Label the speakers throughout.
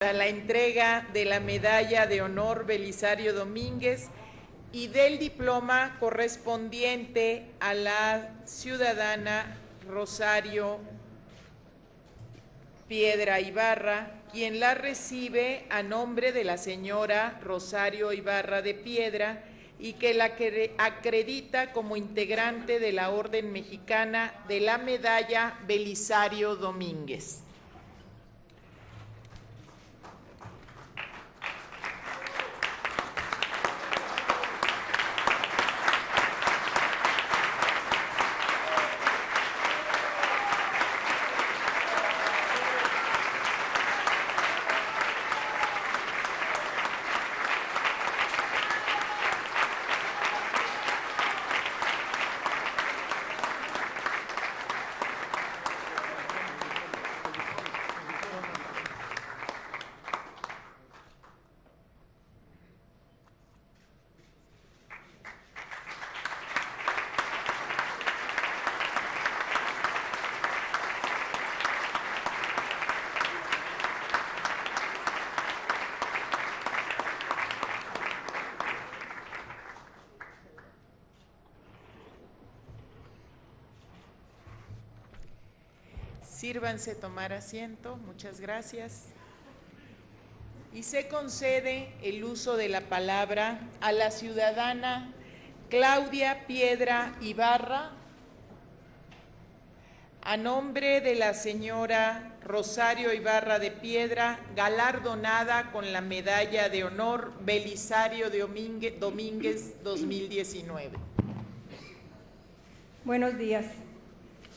Speaker 1: a la entrega de la medalla de honor Belisario Domínguez y del diploma correspondiente a la ciudadana Rosario Piedra Ibarra, quien la recibe a nombre de la señora Rosario Ibarra de Piedra y que la acredita como integrante de la Orden Mexicana de la Medalla Belisario Domínguez. Sírvanse tomar asiento, muchas gracias. Y se concede el uso de la palabra a la ciudadana Claudia Piedra Ibarra, a nombre de la señora Rosario Ibarra de Piedra, galardonada con la Medalla de Honor Belisario Domínguez 2019.
Speaker 2: Buenos días.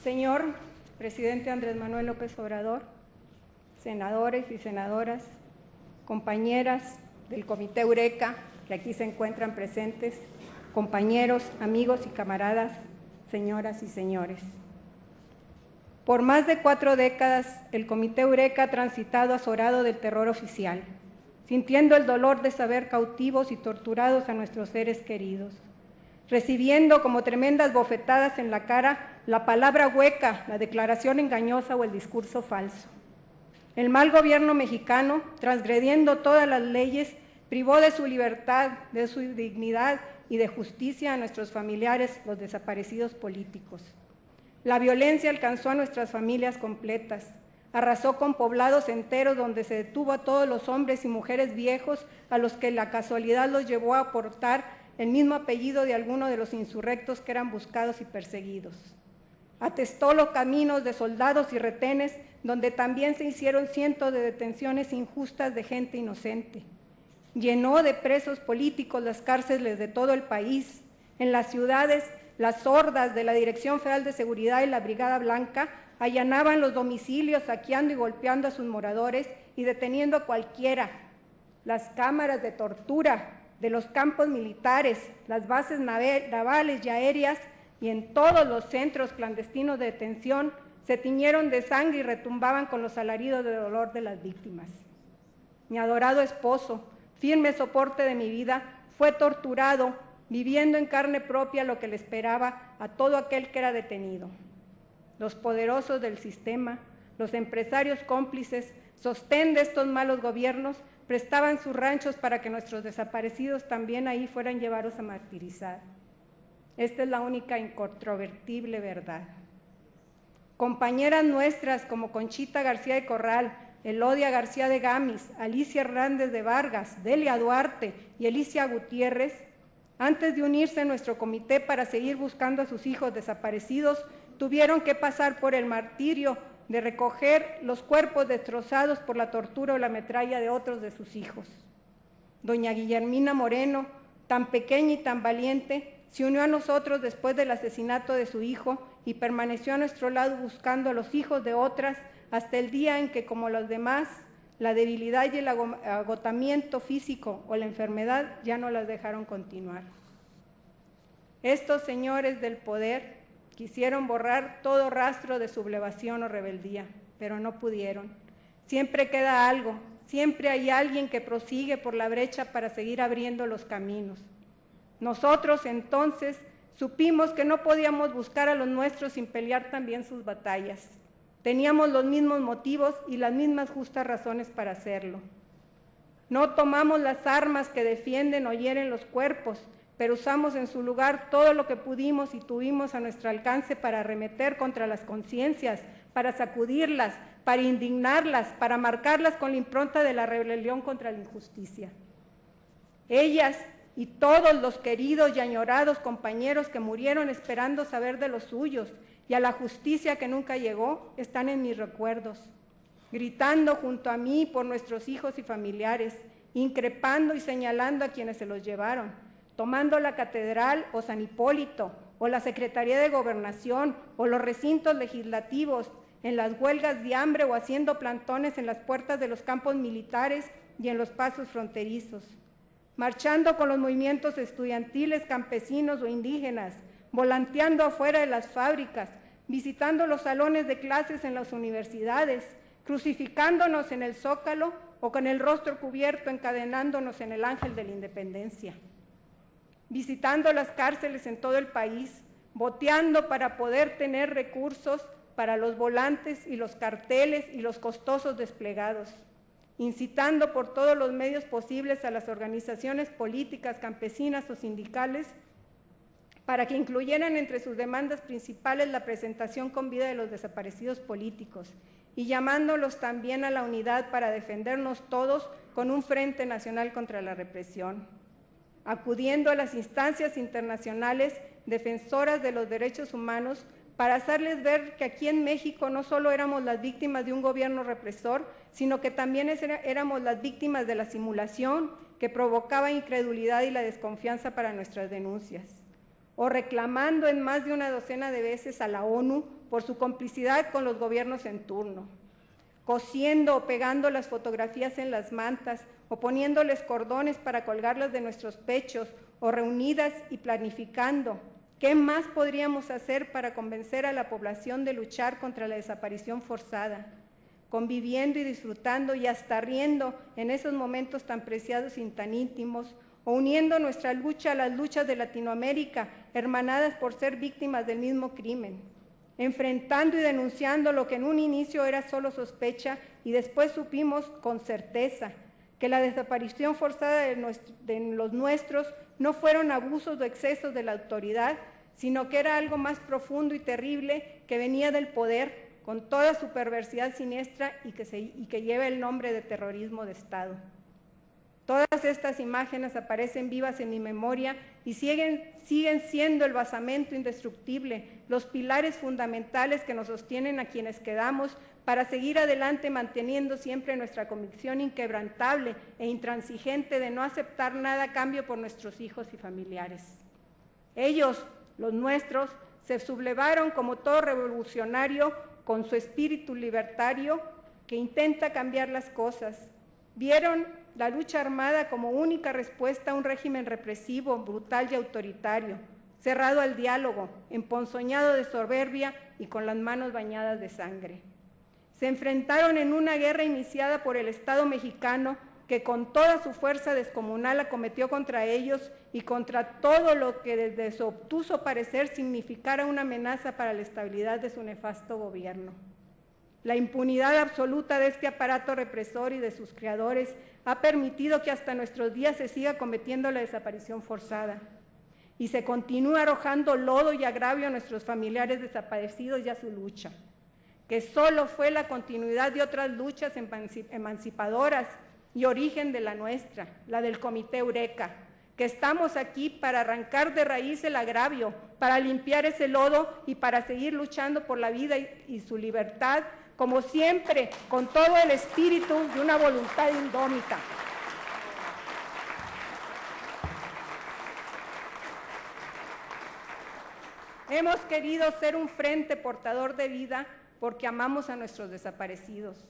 Speaker 2: Señor Presidente Andrés Manuel López Obrador, senadores y senadoras, compañeras del Comité Eureka, que aquí se encuentran presentes, compañeros, amigos y camaradas, señoras y señores. Por más de 4 décadas, el Comité Eureka ha transitado azorado del terror oficial, sintiendo el dolor de saber cautivos y torturados a nuestros seres queridos, recibiendo como tremendas bofetadas en la cara la palabra hueca, la declaración engañosa o el discurso falso. El mal gobierno mexicano, transgrediendo todas las leyes, privó de su libertad, de su dignidad y de justicia a nuestros familiares, los desaparecidos políticos. La violencia alcanzó a nuestras familias completas, arrasó con poblados enteros donde se detuvo a todos los hombres y mujeres viejos a los que la casualidad los llevó a aportar el mismo apellido de alguno de los insurrectos que eran buscados y perseguidos. Atestó los caminos de soldados y retenes, donde también se hicieron cientos de detenciones injustas de gente inocente. Llenó de presos políticos las cárceles de todo el país. En las ciudades, las hordas de la Dirección Federal de Seguridad y la Brigada Blanca allanaban los domicilios, saqueando y golpeando a sus moradores y deteniendo a cualquiera. Las cámaras de tortura de los campos militares, las bases navales y aéreas y en todos los centros clandestinos de detención se tiñeron de sangre y retumbaban con los alaridos de dolor de las víctimas. Mi adorado esposo, firme soporte de mi vida, fue torturado, viviendo en carne propia lo que le esperaba a todo aquel que era detenido. Los poderosos del sistema, los empresarios cómplices, sostén de estos malos gobiernos, prestaban sus ranchos para que nuestros desaparecidos también ahí fueran llevados a martirizar. Esta es la única incontrovertible verdad. Compañeras nuestras como Conchita García de Corral, Elodia García de Gamis, Alicia Hernández de Vargas, Delia Duarte y Alicia Gutiérrez, antes de unirse a nuestro comité para seguir buscando a sus hijos desaparecidos, tuvieron que pasar por el martirio de recoger los cuerpos destrozados por la tortura o la metralla de otros de sus hijos. Doña Guillermina Moreno, tan pequeña y tan valiente, se unió a nosotros después del asesinato de su hijo y permaneció a nuestro lado buscando a los hijos de otras hasta el día en que, como los demás, la debilidad y el agotamiento físico o la enfermedad ya no las dejaron continuar. Estos señores del poder quisieron borrar todo rastro de sublevación o rebeldía, pero no pudieron. Siempre queda algo, siempre hay alguien que prosigue por la brecha para seguir abriendo los caminos. Nosotros entonces supimos que no podíamos buscar a los nuestros sin pelear también sus batallas. Teníamos los mismos motivos y las mismas justas razones para hacerlo. No tomamos las armas que defienden o hieren los cuerpos, pero usamos en su lugar todo lo que pudimos y tuvimos a nuestro alcance para arremeter contra las conciencias, para sacudirlas, para indignarlas, para marcarlas con la impronta de la rebelión contra la injusticia. Ellas y todos los queridos y añorados compañeros que murieron esperando saber de los suyos y a la justicia que nunca llegó, están en mis recuerdos, gritando junto a mí por nuestros hijos y familiares, increpando y señalando a quienes se los llevaron, tomando la Catedral o San Hipólito, o la Secretaría de Gobernación, o los recintos legislativos, en las huelgas de hambre o haciendo plantones en las puertas de los campos militares y en los pasos fronterizos, marchando con los movimientos estudiantiles, campesinos o indígenas, volanteando afuera de las fábricas, visitando los salones de clases en las universidades, crucificándonos en el Zócalo o con el rostro cubierto encadenándonos en el Ángel de la Independencia, visitando las cárceles en todo el país, boteando para poder tener recursos para los volantes y los carteles y los costosos desplegados, incitando por todos los medios posibles a las organizaciones políticas, campesinas o sindicales para que incluyeran entre sus demandas principales la presentación con vida de los desaparecidos políticos y llamándolos también a la unidad para defendernos todos con un frente nacional contra la represión, acudiendo a las instancias internacionales defensoras de los derechos humanos para hacerles ver que aquí en México no solo éramos las víctimas de un gobierno represor, sino que también éramos las víctimas de la simulación que provocaba incredulidad y la desconfianza para nuestras denuncias, o reclamando en más de una docena de veces a la ONU por su complicidad con los gobiernos en turno, cosiendo o pegando las fotografías en las mantas o poniéndoles cordones para colgarlas de nuestros pechos o reunidas y planificando. ¿Qué más podríamos hacer para convencer a la población de luchar contra la desaparición forzada? Conviviendo y disfrutando y hasta riendo en esos momentos tan preciados y tan íntimos, o uniendo nuestra lucha a las luchas de Latinoamérica, hermanadas por ser víctimas del mismo crimen, enfrentando y denunciando lo que en un inicio era solo sospecha y después supimos con certeza, que la desaparición forzada de los nuestros no fueron abusos o excesos de la autoridad, sino que era algo más profundo y terrible que venía del poder con toda su perversidad siniestra y que lleva el nombre de terrorismo de Estado. Todas estas imágenes aparecen vivas en mi memoria y siguen siendo el basamento indestructible, los pilares fundamentales que nos sostienen a quienes quedamos para seguir adelante manteniendo siempre nuestra convicción inquebrantable e intransigente de no aceptar nada a cambio por nuestros hijos y familiares. Ellos, los nuestros, se sublevaron como todo revolucionario con su espíritu libertario que intenta cambiar las cosas. Vieron la lucha armada como única respuesta a un régimen represivo, brutal y autoritario, cerrado al diálogo, emponzoñado de soberbia y con las manos bañadas de sangre. Se enfrentaron en una guerra iniciada por el Estado mexicano que con toda su fuerza descomunal acometió contra ellos y contra todo lo que desde su obtuso parecer significara una amenaza para la estabilidad de su nefasto gobierno. La impunidad absoluta de este aparato represor y de sus creadores ha permitido que hasta nuestros días se siga cometiendo la desaparición forzada y se continúa arrojando lodo y agravio a nuestros familiares desaparecidos y a su lucha, que solo fue la continuidad de otras luchas emancipadoras y origen de la nuestra, la del Comité Eureka, que estamos aquí para arrancar de raíz el agravio, para limpiar ese lodo y para seguir luchando por la vida y su libertad, como siempre, con todo el espíritu de una voluntad indómita. Hemos querido ser un frente portador de vida porque amamos a nuestros desaparecidos.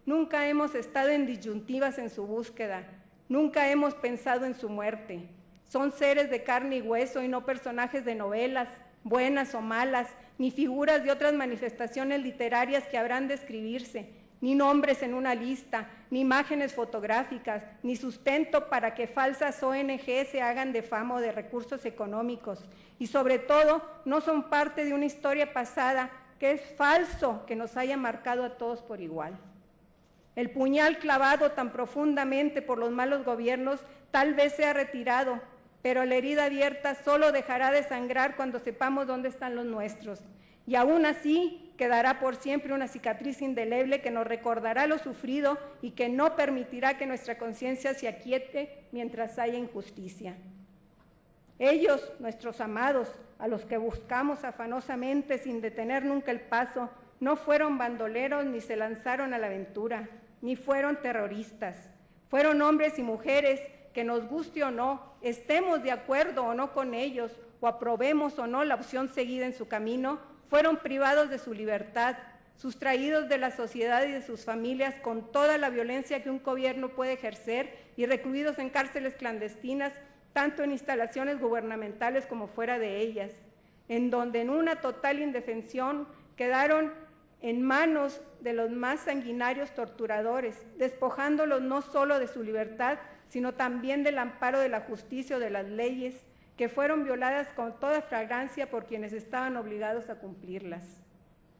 Speaker 2: Nunca hemos estado en disyuntivas en su búsqueda, nunca hemos pensado en su muerte. Son seres de carne y hueso y no personajes de novelas, buenas o malas, ni figuras de otras manifestaciones literarias que habrán de escribirse, ni nombres en una lista, ni imágenes fotográficas, ni sustento para que falsas ONG se hagan de fama o de recursos económicos. Y sobre todo, no son parte de una historia pasada que es falso que nos haya marcado a todos por igual. El puñal clavado tan profundamente por los malos gobiernos tal vez sea retirado, pero la herida abierta solo dejará de sangrar cuando sepamos dónde están los nuestros. Y aún así quedará por siempre una cicatriz indeleble que nos recordará lo sufrido y que no permitirá que nuestra conciencia se aquiete mientras haya injusticia. Ellos, nuestros amados, a los que buscamos afanosamente sin detener nunca el paso, no fueron bandoleros ni se lanzaron a la aventura, ni fueron terroristas. Fueron hombres y mujeres que, nos guste o no, estemos de acuerdo o no con ellos, o aprobemos o no la opción seguida en su camino, fueron privados de su libertad, sustraídos de la sociedad y de sus familias con toda la violencia que un gobierno puede ejercer y recluidos en cárceles clandestinas, tanto en instalaciones gubernamentales como fuera de ellas, en donde en una total indefensión quedaron en manos de los más sanguinarios torturadores, despojándolos no solo de su libertad, sino también del amparo de la justicia o de las leyes, que fueron violadas con toda flagrancia por quienes estaban obligados a cumplirlas.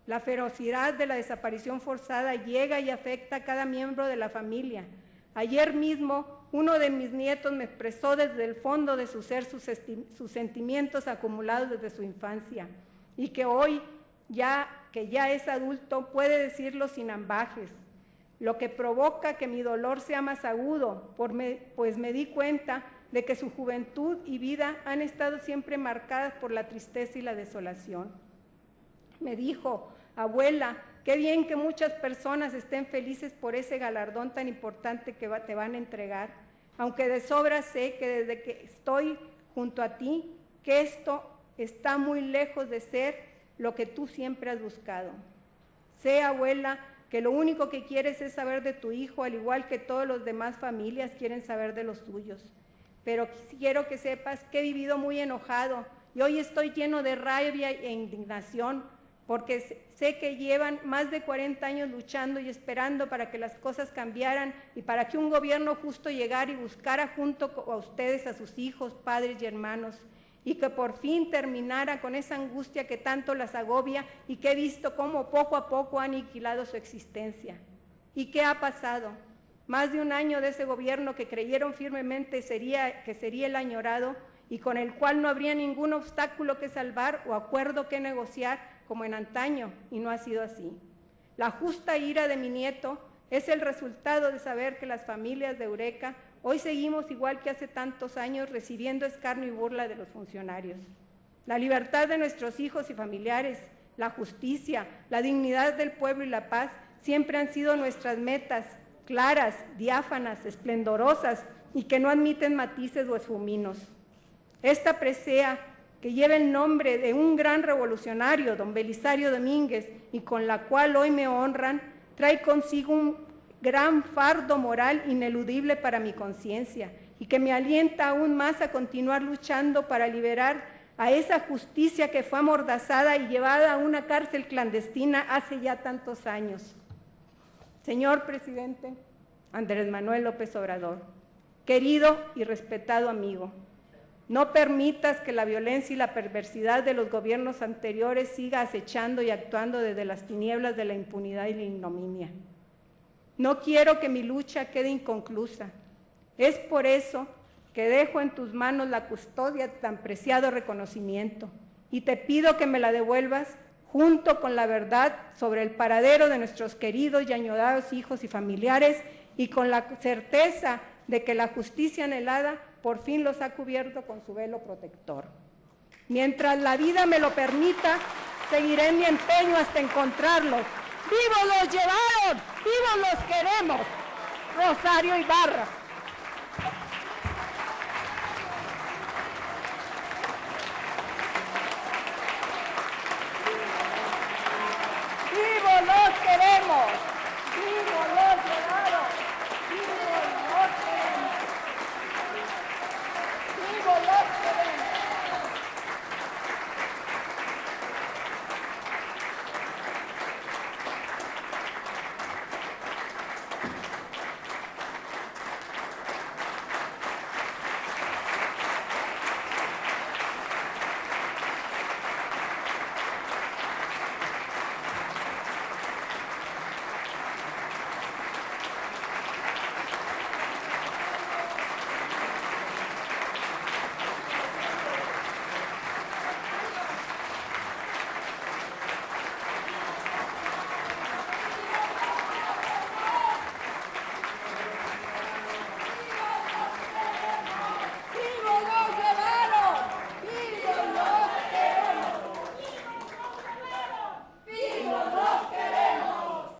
Speaker 2: La ferocidad de la desaparición forzada llega y afecta a cada miembro de la familia. Ayer mismo, uno de mis nietos me expresó desde el fondo de su ser sus sentimientos acumulados desde su infancia, y que hoy, que ya es adulto, puede decirlo sin ambajes, lo que provoca que mi dolor sea más agudo, pues me di cuenta de que su juventud y vida han estado siempre marcadas por la tristeza y la desolación. Me dijo: abuela, qué bien que muchas personas estén felices por ese galardón tan importante que te van a entregar, aunque de sobra sé que desde que estoy junto a ti, que esto está muy lejos de ser lo que tú siempre has buscado. Sé, abuela, que lo único que quieres es saber de tu hijo, al igual que todas las demás familias quieren saber de los suyos. Pero quiero que sepas que he vivido muy enojado y hoy estoy lleno de rabia e indignación, porque sé que llevan más de 40 años luchando y esperando para que las cosas cambiaran y para que un gobierno justo llegara y buscara junto a ustedes a sus hijos, padres y hermanos, y que por fin terminara con esa angustia que tanto las agobia y que he visto cómo poco a poco ha aniquilado su existencia. ¿Y qué ha pasado? Más de un año de ese gobierno que creyeron firmemente que sería el añorado y con el cual no habría ningún obstáculo que salvar o acuerdo que negociar como en antaño, y no ha sido así. La justa ira de mi nieto es el resultado de saber que las familias de Eureka hoy seguimos igual que hace tantos años recibiendo escarnio y burla de los funcionarios. La libertad de nuestros hijos y familiares, la justicia, la dignidad del pueblo y la paz siempre han sido nuestras metas, claras, diáfanas, esplendorosas y que no admiten matices o esfuminos. Esta presea, que lleva el nombre de un gran revolucionario, don Belisario Domínguez, y con la cual hoy me honran, trae consigo un gran fardo moral ineludible para mi conciencia y que me alienta aún más a continuar luchando para liberar a esa justicia que fue amordazada y llevada a una cárcel clandestina hace ya tantos años. Señor presidente Andrés Manuel López Obrador, querido y respetado amigo, no permitas que la violencia y la perversidad de los gobiernos anteriores siga acechando y actuando desde las tinieblas de la impunidad y la ignominia. No quiero que mi lucha quede inconclusa. Es por eso que dejo en tus manos la custodia de tan preciado reconocimiento y te pido que me la devuelvas junto con la verdad sobre el paradero de nuestros queridos y añorados hijos y familiares y con la certeza de que la justicia anhelada por fin los ha cubierto con su velo protector. Mientras la vida me lo permita, seguiré en mi empeño hasta encontrarlos. ¡Vivos los llevaron! ¡Vivos los queremos! Rosario Ibarra.